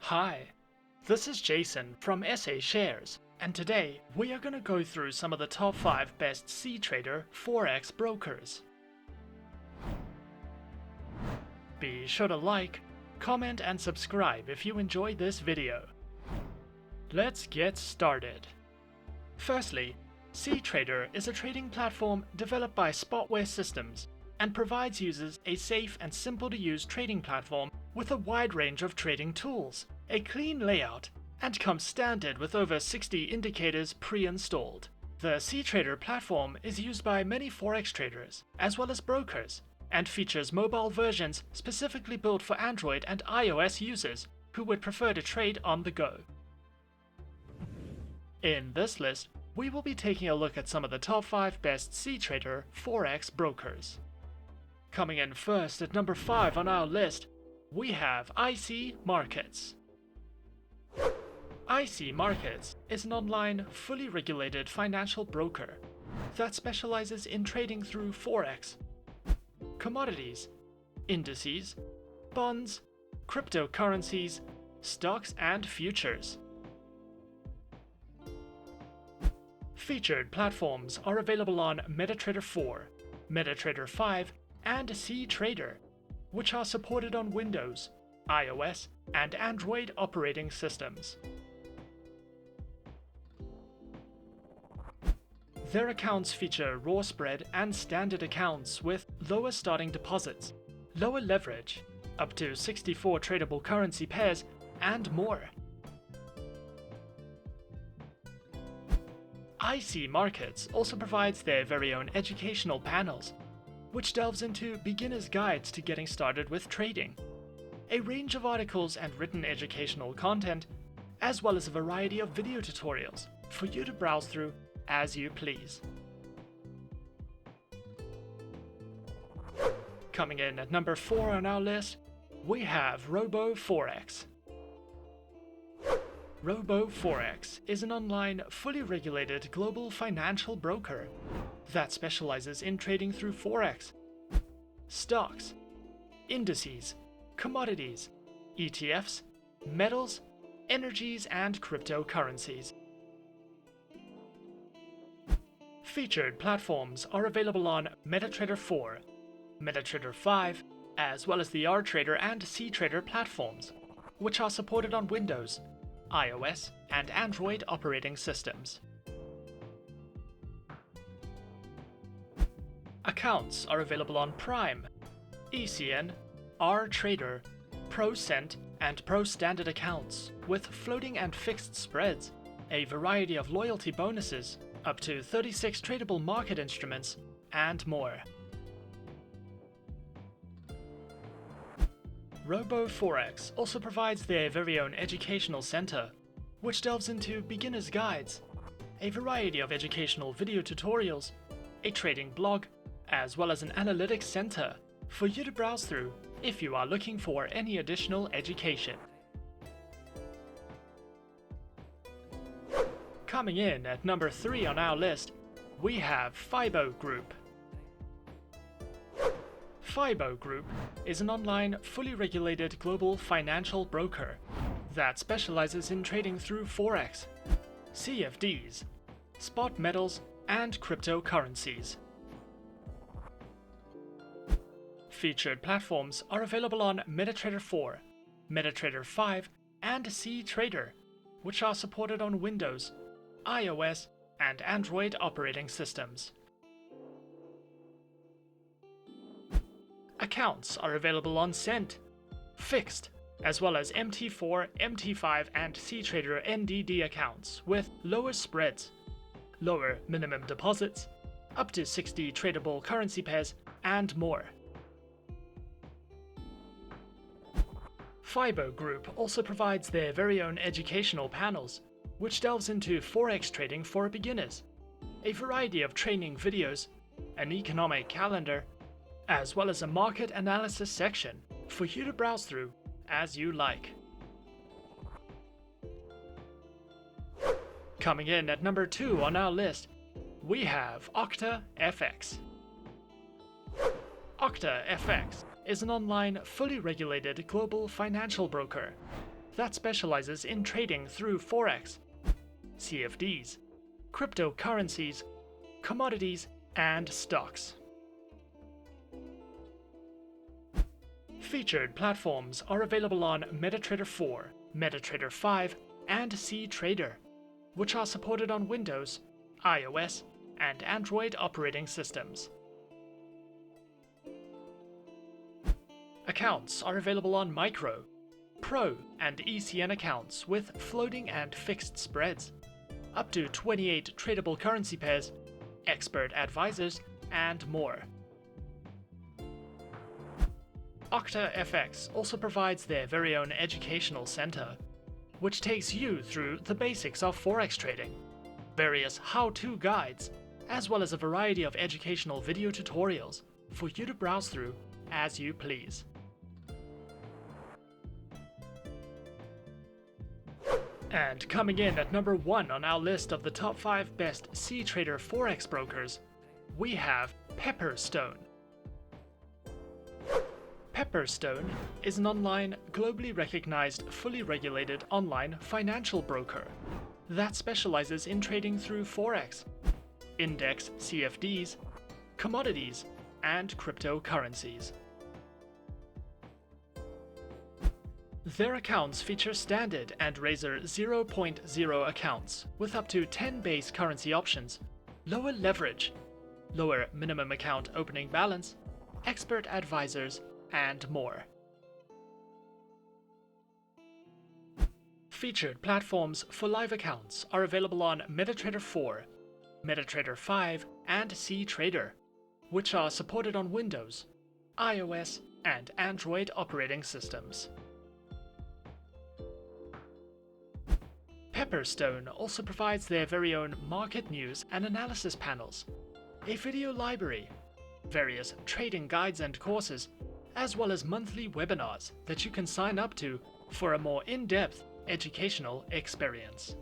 Hi, this is Jason from SA Shares, and today we are going to go through some of the top 5 best cTrader Forex brokers. Be sure to like, comment and subscribe if you enjoyed this video. Let's get started. Firstly, cTrader is a trading platform developed by Spotware Systems and provides users a safe and simple to use trading platform with a wide range of trading tools, a clean layout, and comes standard with over 60 indicators pre-installed. The cTrader platform is used by many Forex traders, as well as brokers, and features mobile versions specifically built for Android and iOS users who would prefer to trade on the go. In this list, we will be taking a look at some of the top 5 best cTrader Forex brokers. Coming in first at number 5 on our list, we have IC Markets. IC Markets is an online, fully regulated financial broker that specializes in trading through Forex, commodities, indices, bonds, cryptocurrencies, stocks, and futures. Featured platforms are available on MetaTrader 4, MetaTrader 5, and cTrader, which are supported on Windows, iOS, and Android operating systems. Their accounts feature raw spread and standard accounts with lower starting deposits, lower leverage, up to 64 tradable currency pairs, and more. IC Markets also provides their very own educational panels, which delves into beginner's guides to getting started with trading, a range of articles and written educational content, as well as a variety of video tutorials for you to browse through as you please. Coming in at number 4 on our list, we have RoboForex. RoboForex is an online, fully regulated global financial broker that specializes in trading through Forex, stocks, indices, commodities, ETFs, metals, energies, and cryptocurrencies. Featured platforms are available on MetaTrader 4, MetaTrader 5, as well as the RTrader and cTrader platforms, which are supported on Windows, iOS, and Android operating systems. Accounts are available on Prime, ECN, RTrader, ProCent, and Pro Standard accounts with floating and fixed spreads, a variety of loyalty bonuses, up to 36 tradable market instruments, and more. RoboForex also provides their very own educational center, which delves into beginner's guides, a variety of educational video tutorials, a trading blog, as well as an analytics center for you to browse through if you are looking for any additional education. Coming in at number 3 on our list, we have FiboGroup. FiboGroup is an online, fully regulated global financial broker that specializes in trading through Forex, CFDs, spot metals, and cryptocurrencies. Featured platforms are available on MetaTrader 4, MetaTrader 5, and cTrader, which are supported on Windows, iOS, and Android operating systems. Accounts are available on Cent, Fixed, as well as MT4, MT5, and cTrader NDD accounts with lower spreads, lower minimum deposits, up to 60 tradable currency pairs, and more. FiboGroup also provides their very own educational panels, which delves into Forex trading for beginners, a variety of training videos, an economic calendar, as well as a market analysis section for you to browse through as you like. Coming in at number 2 on our list, we have Octa FX. Octa FX is an online, fully regulated global financial broker that specializes in trading through Forex, CFDs, cryptocurrencies, commodities, and stocks. Featured platforms are available on MetaTrader 4, MetaTrader 5, and cTrader, which are supported on Windows, iOS, and Android operating systems. Accounts are available on Micro, Pro, and ECN accounts with floating and fixed spreads, up to 28 tradable currency pairs, expert advisors, and more. Octa FX also provides their very own educational center, which takes you through the basics of Forex trading, various how-to guides, as well as a variety of educational video tutorials for you to browse through as you please. And coming in at number 1 on our list of the top 5 best cTrader Forex brokers, we have Pepperstone. Pepperstone is an online, globally recognized, fully regulated online financial broker that specializes in trading through Forex, index CFDs, commodities, and cryptocurrencies. Their accounts feature standard and Razor 0.0 accounts with up to 10 base currency options, lower leverage, lower minimum account opening balance, expert advisors, and more. Featured platforms for live accounts are available on MetaTrader 4, MetaTrader 5, and cTrader, which are supported on Windows, iOS, and Android operating systems. Pepperstone also provides their very own market news and analysis panels, a video library, various trading guides and courses, as well as monthly webinars that you can sign up to for a more in-depth educational experience.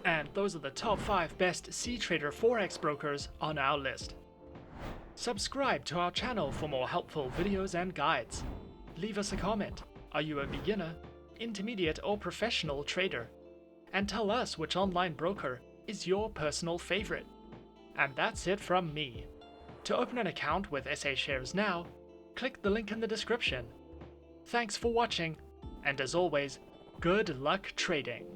And those are the top 5 best cTrader Forex brokers on our list. Subscribe to our channel for more helpful videos and guides. Leave us a comment. Are you a beginner, intermediate, or professional trader? And tell us which online broker is your personal favorite. And that's it from me. To open an account with SA Shares now, click the link in the description. Thanks for watching, and as always, good luck trading.